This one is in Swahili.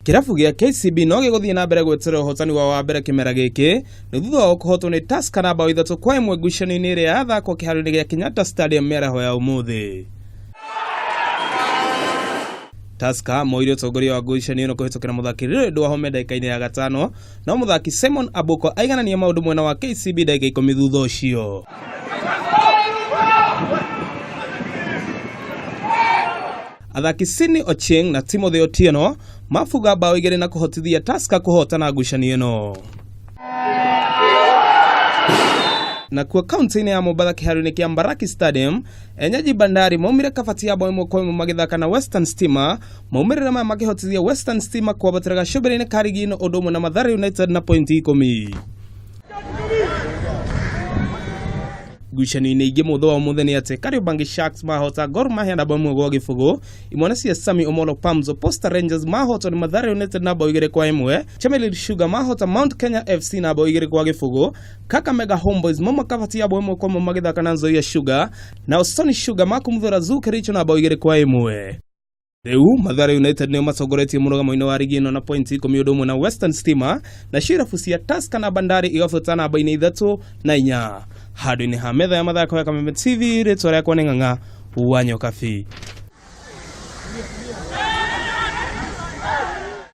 Kirabu gĩa KCB no gĩgũthiĩ na mbere gwetera ũhotani wa mbere kĩmera gĩkĩ nĩ thutha wa kũhotwo nĩ Tusker na mbao 3-1 ngucanio-inĩ ĩrĩa yathakwo kĩharo-inĩ gĩa Kenyatta Stadium mĩaraho ya umuthi. Tusker moire ũtongoria wa ngucanio ĩno kũhĩtũkĩra mũthaki Raundi wa home ndagĩka-inĩ ya gatano, no mũthaki Simon Abuko aiganania maũndũ mwena wa KCB ndagĩka 10 thutha ũcio. Athaki Sini Ocheng na Timothy Otieno mafuga mbao 2 na kũhotithia Tusker kũhotana ngucanio ĩno. Na kwa kaunti-inĩ ya Mombasa kĩharo-inĩ kĩa Mbaraki Stadium, enyeji Bandari maumire kabati ya bao 1-1 magĩthaka na Western Stima, maumirira maya makĩhotithia Western Stima kwambatĩra gacũmbĩrĩ-inĩ ka rigi ĩno ũndũ ũmwe na Mathare United na pointi 10. Ngucanio-inĩ ingĩ mũthenya wa mũthenya nĩ atĩ K Sharks mahota Gor Mahia na bao 1-0, imwana cia Sami Omolo Pamzo Posta Rangers mahota ni Mathare United na bao 2-1, Chemelil Sugar mahota Mount Kenya FC na bao 2-0, Kakamega Homeboys makabati ya bao 1-1 magĩthaka na Nzoia Sugar, na Stony Sugar makumũthũra Zukericho na bao 2-1. Rĩu Mathare United nĩo matongoretie mũrũgamo-inĩ wa rigi ĩno na pointi 10 ũndũ ũmwe na Western Stima, na irabu cia Tusker na Bandari igabuata na bao 3 na 4. Handũ-inĩ ha metha ya mathako ya KPL TV, rĩtwa rĩakwa nĩ Ng'ang'a wa Nyokabi.